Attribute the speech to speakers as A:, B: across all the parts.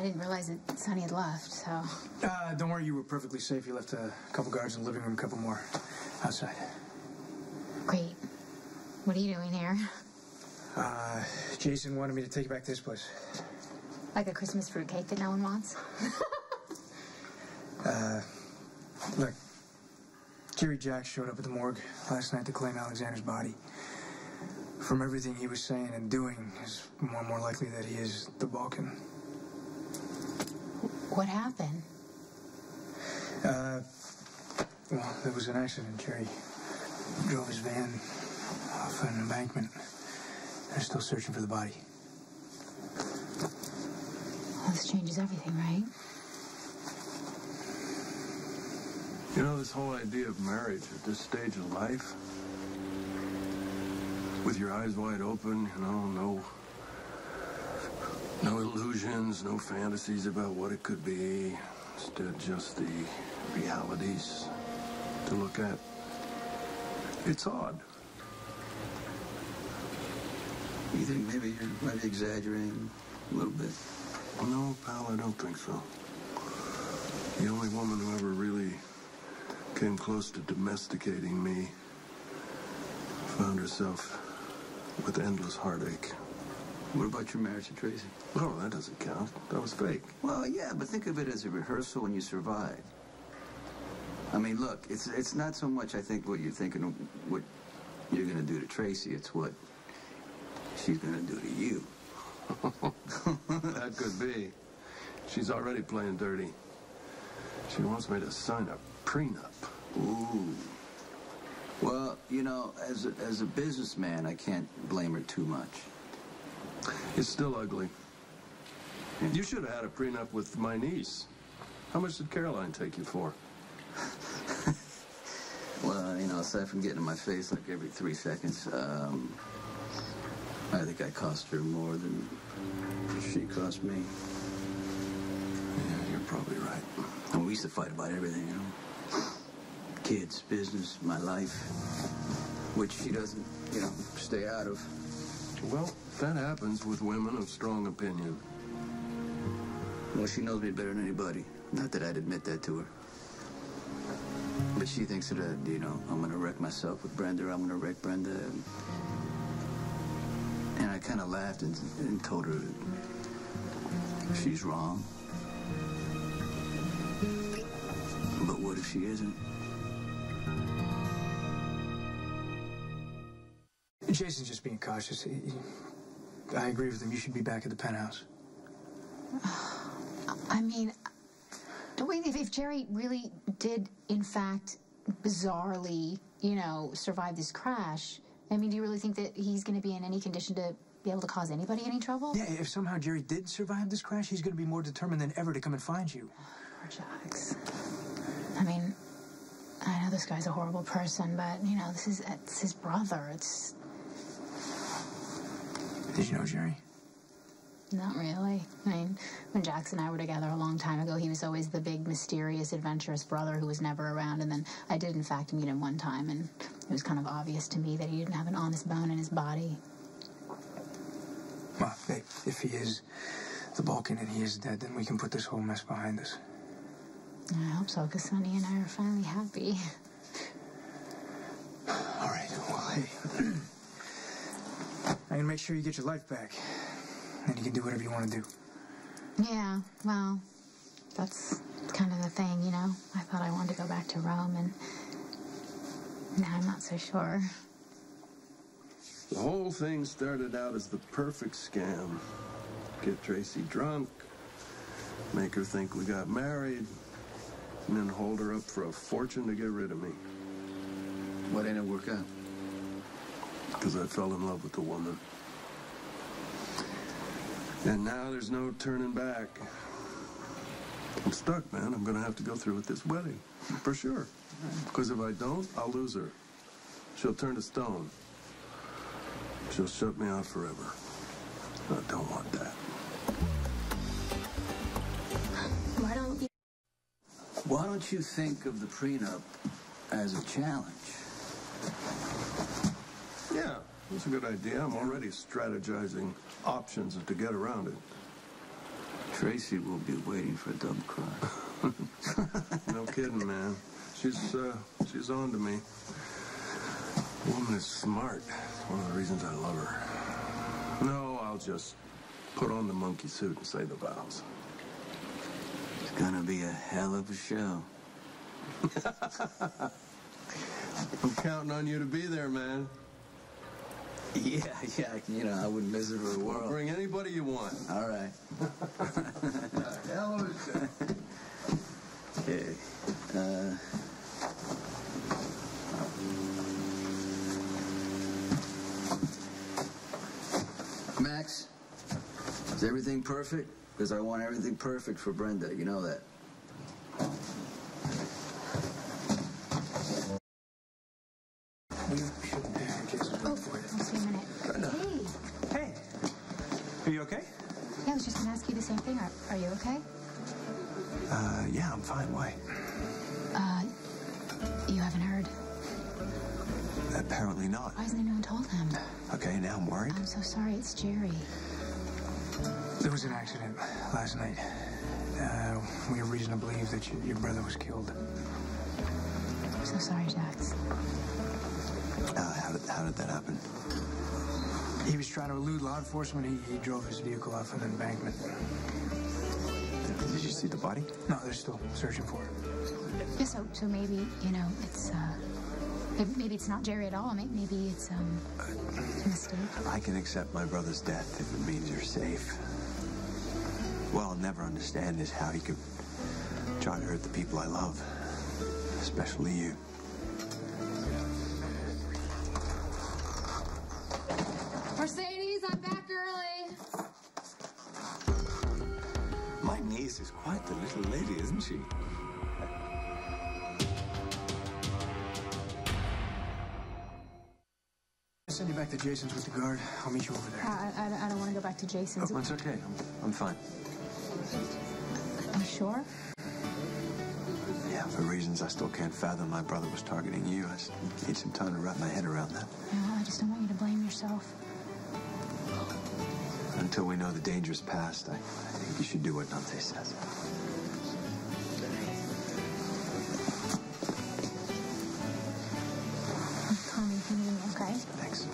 A: didn't realize that Sonny had left, so...
B: Don't worry, you were perfectly safe. You left a couple guards in the living room, a couple more outside.
A: Great. What are you doing here?
B: Jason wanted me to take you back to his place.
A: Like a Christmas fruitcake that no one wants?
B: Look, Jerry Jack showed up at the morgue last night to claim Alexander's body. From everything he was saying and doing, it's more and more likely that he is the Balkan.
A: What happened?
B: Well, there was an accident. Jerry drove his van off an embankment. They're still searching for the body.
A: Well, this changes everything, right?
C: You know, this whole idea of marriage at this stage of life, with your eyes wide open, you know, no illusions, no fantasies about what it could be, instead just the realities to look at. It's odd.
D: You think maybe you might be exaggerating a little bit?
C: No, pal, I don't think so. The only woman who ever really came close to domesticating me found herself with endless heartache.
D: What about your marriage to Tracy?
C: Oh, that doesn't count. That was fake.
D: Well, yeah, but think of it as a rehearsal and you survive. I mean, look, it's not so much, I think, what you're thinking of what you're going to do to Tracy. It's what she's going to do to you.
C: That could be. She's already playing dirty. She wants me to sign a prenup.
D: Ooh. Well, you know, as a businessman, I can't blame her too much.
C: It's still ugly. You should have had a prenup with my niece. How much did Caroline take you for?
D: Well, you know, aside from getting in my face like every 3 seconds, I think I cost her more than she cost me.
C: Yeah, you're probably right.
D: And we used to fight about everything, you know. Kids, business, my life, which she doesn't, you know, stay out of.
C: Well, that happens with women of strong opinion.
D: Well, she knows me better than anybody. Not that I'd admit that to her. But she thinks that, you know, I'm going to wreck myself with Brenda. I'm going to wreck Brenda. And I kind of laughed and told her she's wrong. But what if she isn't?
B: Jason's just being cautious. I agree with him. You should be back at the penthouse.
A: I mean, if Jerry really did, in fact, bizarrely, you know, survive this crash, I mean, do you really think that he's going to be in any condition to be able to cause anybody any trouble?
B: Yeah, if somehow Jerry did survive this crash, he's going to be more determined than ever to come and find you.
A: Poor Jax. I mean, I know this guy's a horrible person, but, you know, it's his brother. It's...
B: Did you know Jerry?
A: Not really. I mean, when Jax and I were together a long time ago, he was always the big, mysterious, adventurous brother who was never around. And then I did, in fact, meet him one time, and it was kind of obvious to me that he didn't have an honest bone in his body.
B: Well, if he is the Balkan and he is dead, then we can put this whole mess behind us.
A: I hope so, because Sonny and I are finally happy.
B: All right, well, hey, I'm gonna make sure you get your life back. Then you can do whatever you want to do.
A: Yeah, well, that's kind of the thing, you know. I thought I wanted to go back to Rome, and now I'm not so sure.
C: The whole thing started out as the perfect scam. Get Tracy drunk, make her think we got married, and then hold her up for a fortune to get rid of me.
D: Why didn't it work out?
C: Because I fell in love with the woman. And now there's no turning back. I'm stuck, man. I'm going to have to go through with this wedding. For sure. Because if I don't, I'll lose her. She'll turn to stone. She'll shut me out forever. I don't want that.
D: Why don't you think of the prenup as a challenge?
C: Yeah, that's a good idea. I'm already strategizing options to get around it.
D: Tracy will be waiting for a double cross.
C: No kidding, man. She's on to me. Woman is smart. It's one of the reasons I love her. No, I'll just put on the monkey suit and say the vows.
D: It's gonna be a hell of a show.
C: I'm counting on you to be there, man.
D: Yeah, you know, I wouldn't miss it for the world.
C: Bring anybody you want.
D: All right.
C: Hell of a show.
D: Okay. Max, is everything perfect? Because I want everything perfect for Brenda. You know that.
B: You shouldn't have Jason
A: Oh,
B: for you.
A: I'll see you in a minute.
C: Brenda.
A: Hey.
B: Hey, are you okay?
A: Yeah, I was just going to ask you the same thing. Are you okay?
B: Yeah, I'm fine. Why?
A: You haven't heard.
B: Apparently not.
A: Why hasn't anyone told him?
B: Okay, now I'm worried.
A: I'm so sorry. It's Jerry.
B: There was an accident last night. We have reason to believe that your brother was killed.
A: I'm so sorry, Jax.
B: How did that happen? He was trying to elude law enforcement. He drove his vehicle off an embankment. Did you see the body? No, they're still searching for it.
A: Yeah, so maybe, you know, it's, maybe it's not Jerry at all. Maybe it's, a mistake.
E: I can accept my brother's death if it means you're safe. What I'll never understand is how he could try to hurt the people I love, especially you.
F: Mercedes, I'm back early.
E: My niece is quite the little lady, isn't she?
B: I'll send you back to Jason's with the guard. I'll meet you over there.
A: I don't want to go back to Jason's.
E: Oh, it's okay. I'm fine.
A: Are you sure?
E: Yeah, for reasons I still can't fathom, my brother was targeting you. I just need some time to wrap my head around that.
A: No, I just don't want you to blame yourself.
E: Until we know the danger's past, I think you should do what Dante says.
A: Call me if you need me, okay?
E: Thanks.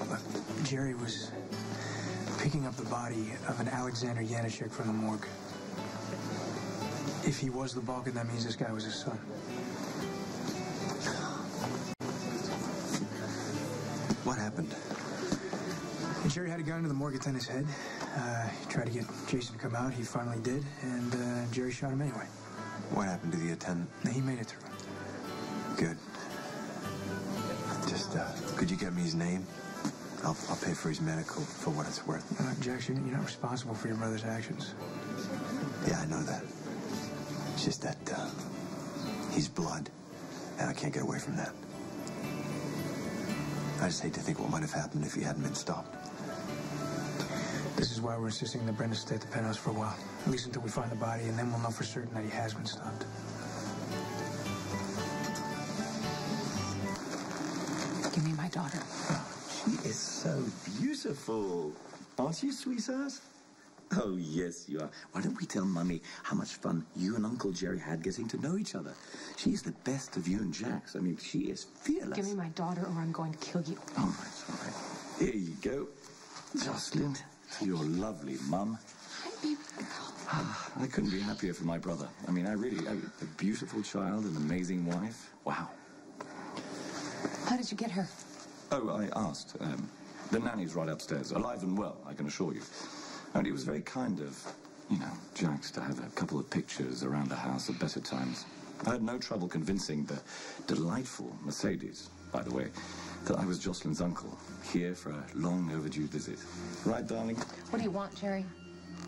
B: Look, Jerry was picking up the body of an Alexander Janishek from the morgue. If he was the Balkan, that means this guy was his son.
E: What happened?
B: Jerry had a gun to the morgue attendant's head. He tried to get Jason to come out. He finally did, and Jerry shot him anyway.
E: What happened to the attendant?
B: He made it through.
E: Good. Just, could you get me his name? I'll pay for his medical for what it's worth.
B: Jackson, you're not responsible for your brother's actions.
E: Yeah, I know that. It's just that, he's blood, and I can't get away from that. I just hate to think what might have happened if he hadn't been stopped.
B: This is why we're insisting that Brenda stay at the penthouse for a while. At least until we find the body, and then we'll know for certain that he has been stopped.
F: Give me my daughter.
G: She is so beautiful. Aren't you, sweetheart? Oh, yes, you are. Why don't we tell Mummy how much fun you and Uncle Jerry had getting to know each other? She's the best of you and Jax. I mean, she is fearless.
F: Give me my daughter or I'm going to kill you.
G: All right. Here you go. Jocelyn, to your lovely mum.
F: Hi, baby girl.
G: I couldn't be happier for my brother. I mean, a beautiful child, an amazing wife. Wow.
F: How did you get her?
G: Oh, I asked. The nanny's right upstairs, alive and well, I can assure you. And it was very kind of, you know, Jax to have a couple of pictures around the house at better times. I had no trouble convincing the delightful Mercedes, by the way, that I was Jocelyn's uncle, here for a long overdue visit. Right, darling?
F: What do you want, Jerry?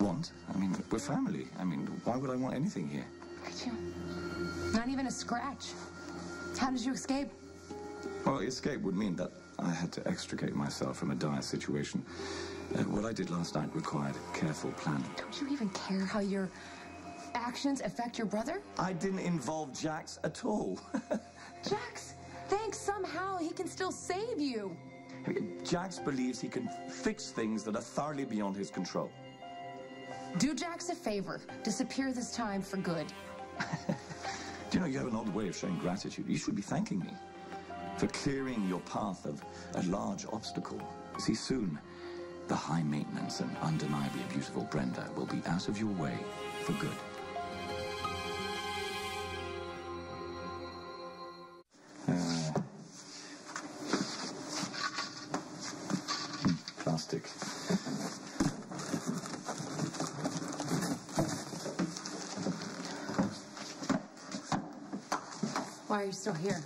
G: Want? I mean, we're family. I mean, why would I want anything here?
F: Could you? Not even a scratch. How did you escape?
G: Well, escape would mean that I had to extricate myself from a dire situation. What I did last night required careful planning.
F: Don't you even care how your actions affect your brother?
G: I didn't involve Jax at all.
F: Jax, thanks somehow he can still save you.
G: I mean, Jax believes he can fix things that are thoroughly beyond his control.
F: Do Jax a favor. Disappear this time for good.
G: Do you know, you have an odd way of showing gratitude. You should be thanking me for clearing your path of a large obstacle. You see, soon, the high-maintenance and undeniably beautiful Brenda will be out of your way for good. Plastic.
F: Why are you still here?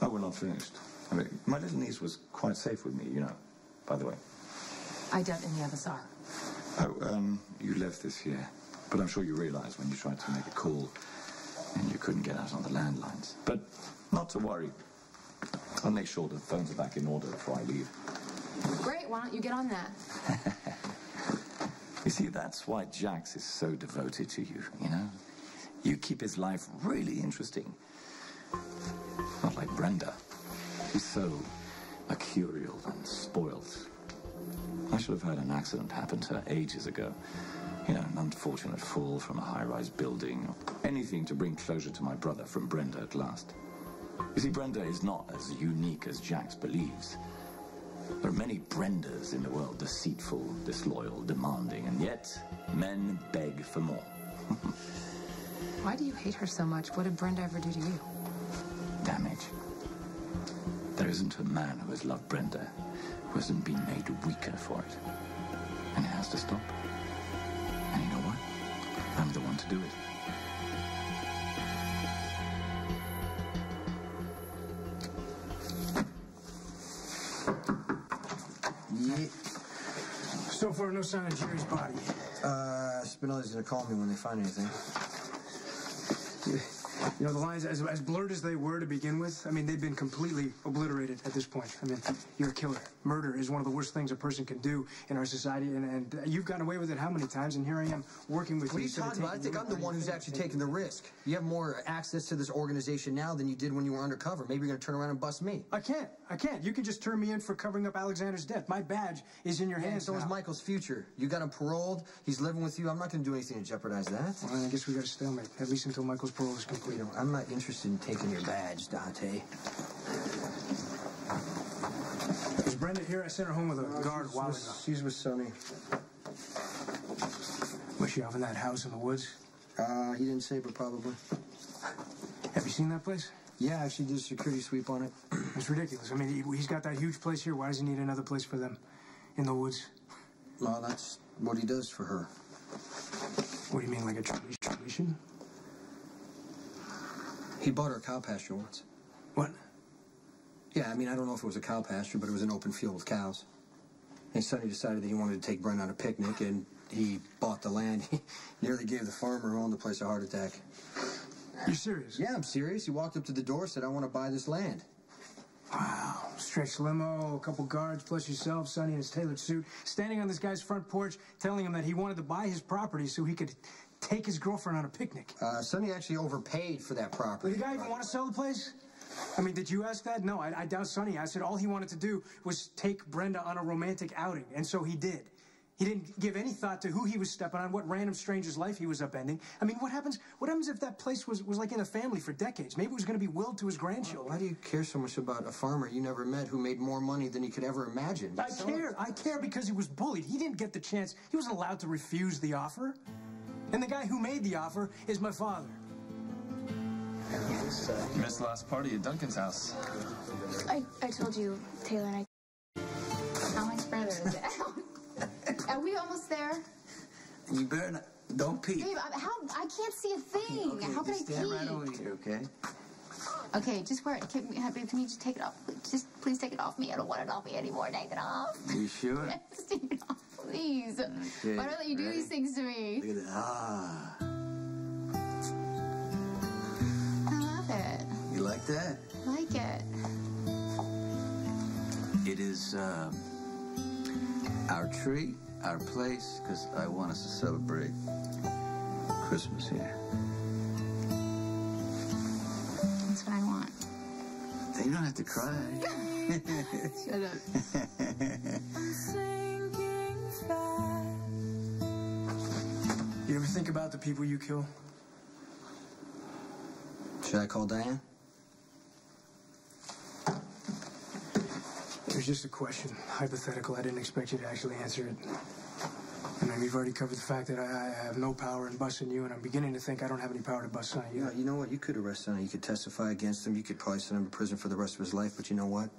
G: Oh, we're not finished. I mean, my little niece was quite safe with me, you know, by the way.
F: I doubt any of us are.
G: Oh, you left this here. But I'm sure you realized when you tried to make a call and you couldn't get out on the landlines. But not to worry. I'll make sure the phones are back in order before I leave.
F: Great, why don't you get on that?
G: You see, that's why Jax is so devoted to you, you know? You keep his life really interesting. Not like Brenda. She's so mercurial and spoiled. I should have had an accident happen to her ages ago. You know, an unfortunate fall from a high-rise building. Or anything to bring closure to my brother from Brenda at last. You see, Brenda is not as unique as Jax believes. There are many Brendas in the world, deceitful, disloyal, demanding, and yet men beg for more.
F: Why do you hate her so much? What did Brenda ever do to you?
G: Damage. There isn't a man who has loved Brenda who hasn't been made weaker for it. And it has to stop. And you know what? I'm the one to do it.
B: Yeah. So far, no sign of Jerry's body.
H: Spinelli's gonna call me when they find anything.
B: You know, the lines, as blurred as they were to begin with, I mean, they've been completely obliterated at this point. I mean, you're a killer. Murder is one of the worst things a person can do in our society, and you've gotten away with it how many times, and here I am working with you.
H: What are you talking about? I think I'm the one who's actually taking the risk. You have more access to this organization now than you did when you were undercover. Maybe you're gonna turn around and bust me.
B: I can't. You can just turn me in for covering up Alexander's death. My badge is in your hands
H: so
B: now.
H: is Michael's future. You got him paroled. He's living with you. I'm not gonna do anything to jeopardize that.
B: Well, then I guess we got a stalemate, at least until Michael's parole is complete.
H: You know, I'm not interested in taking your badge, Dante.
B: Is Brenda here? I sent her home with a guard a while ago.
H: She's with Sonny.
B: Was she off in that house in the woods?
H: He didn't say, but probably.
B: Have you seen that place?
H: Yeah, she did a security sweep on it.
B: It's ridiculous. I mean, he's got that huge place here. Why does he need another place for them in the woods?
H: Well, that's what he does for her.
B: What do you mean, like a tradition?
H: He bought her a cow pasture once.
B: What?
H: Yeah, I mean, I don't know if it was a cow pasture, but it was an open field with cows. And Sonny decided that he wanted to take Brenda on a picnic, and he bought the land. He nearly gave the farmer who owned the place a heart attack.
B: You serious?
H: Yeah, I'm serious. He walked up to the door, said, I want to buy this land.
B: Wow. Stretch limo, a couple guards, plus yourself, Sonny in his tailored suit, standing on this guy's front porch, telling him that he wanted to buy his property so he could take his girlfriend on a picnic.
H: Sonny actually overpaid for that property.
B: Did the guy even want to sell the place? I mean, did you ask that? No, I doubt Sonny. I said all he wanted to do was take Brenda on a romantic outing, and so he did. He didn't give any thought to who he was stepping on, what random stranger's life he was upending. I mean, what happens if that place was like in a family for decades? Maybe it was going to be willed to his grandchildren.
H: Why do you care so much about a farmer you never met who made more money than you could ever imagine?
B: I care because he was bullied. He didn't get the chance. He wasn't allowed to refuse the offer. And the guy who made the offer is my father.
I: You missed the last party at Duncan's house.
A: I told you, Taylor and I. How much further is it? Are we almost there?
D: You better not, don't pee.
A: Babe, I can't see a thing.
D: Okay,
A: how can I
D: just stand
A: pee?
D: right over here, okay?
A: Okay, just wear it. Can you just take it off? Just please take it off me. I don't want it off me anymore. Take it off.
D: You sure?
A: Yes, take it off, please.
D: Okay,
A: Why don't you do these things to me?
D: Look at that. Ah.
A: I love it.
D: You like that?
A: I like it.
D: It is our treat, our place, because I want us to celebrate Christmas here.
A: That's what I want.
D: You don't have to cry.
A: Shut up.
B: You ever think about the people you kill?
H: Should I call Diane?
B: It was just a question, hypothetical. I didn't expect you to actually answer it. I mean, we've already covered the fact that I have no power in busting you, and I'm beginning to think I don't have any power to bust Sonny.
H: Yeah, you know what? You could arrest Sonny. You could testify against him. You could probably send him to prison for the rest of his life. But you know what?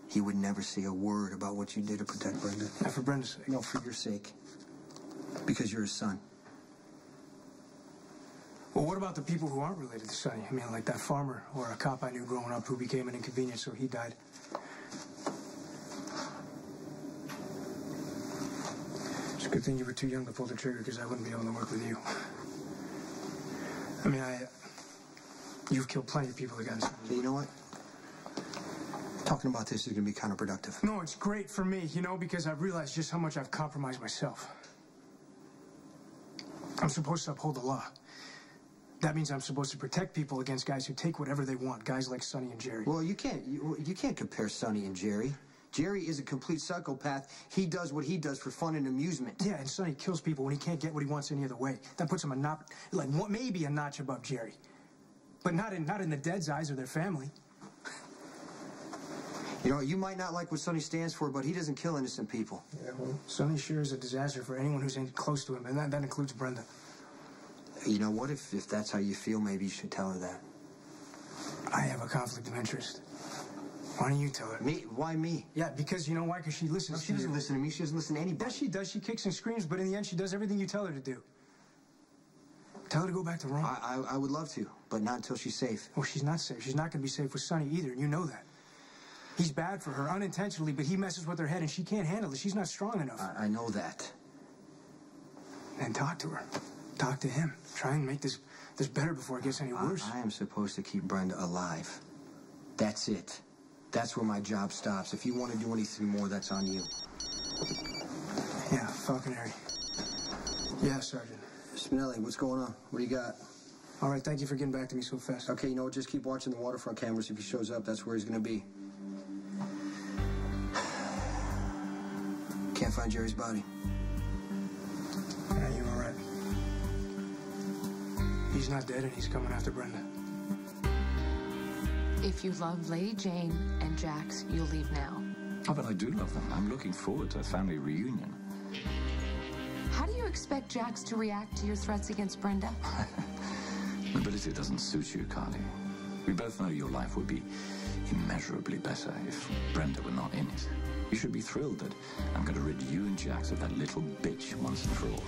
H: He would never say a word about what you did to protect Brenda.
B: Not for Brenda's sake.
H: No, for your sake. Because you're his son.
B: Well, what about the people who aren't related to Sonny? I mean, like that farmer or a cop I knew growing up who became an inconvenience, so he died. It's a good thing you were too young to pull the trigger, because I wouldn't be able to work with you. I mean, you've killed plenty of people that got
H: Hey, you know what? Talking about this is going to be counterproductive.
B: No, it's great for me, you know, because I've realized just how much I've compromised myself. I'm supposed to uphold the law. That means I'm supposed to protect people against guys who take whatever they want, guys like Sonny and Jerry.
H: Well, you can't compare Sonny and Jerry. Jerry is a complete psychopath. He does what he does for fun and amusement.
B: Yeah, and Sonny kills people when he can't get what he wants any other way. That puts him maybe a notch above Jerry, but not in the dead's eyes or their family.
H: You know, you might not like what Sonny stands for, but he doesn't kill innocent people.
B: Yeah, well, Sonny sure is a disaster for anyone who's close to him, and that includes Brenda.
H: You know what? If that's how you feel, maybe you should tell her that.
B: I have a conflict of interest. Why don't you tell her?
H: Me? Why me?
B: Yeah, because you know why? Because she listens
H: No, she doesn't listen to me. She doesn't listen to anybody.
B: Yes, she does. She kicks and screams, but in the end, she does everything you tell her to do. Tell her to go back to Rome.
H: I would love to, but not until she's safe.
B: Well, she's not safe. She's not going to be safe with Sonny either, and you know that. He's bad for her, unintentionally, but he messes with her head, and she can't handle it. She's not strong enough.
H: I know that.
B: Then talk to her. Talk to him. Try and make this better before it gets any worse.
H: I am supposed to keep Brenda alive. That's it. That's where my job stops. If you want to do anything more, that's on you.
B: Yeah, Falconary. Yeah, Sergeant.
H: Spinelli, what's going on? What do you got?
B: All right, thank you for getting back to me so fast.
H: Okay, you know what? Just keep watching the waterfront cameras. If he shows up, that's where he's going to be. Can't find Jerry's body.
B: Yeah, you're all right. He's not dead, and he's coming after Brenda.
F: If you love Lady Jane and Jax, you'll leave now.
G: Oh, but I do love them. I'm looking forward to a family reunion.
F: How do you expect Jax to react to your threats against Brenda?
G: Nobility doesn't suit you, Carly. We both know your life would be immeasurably better if Brenda were not in it. You should be thrilled that I'm going to rid you and Jax of that little bitch once and for all.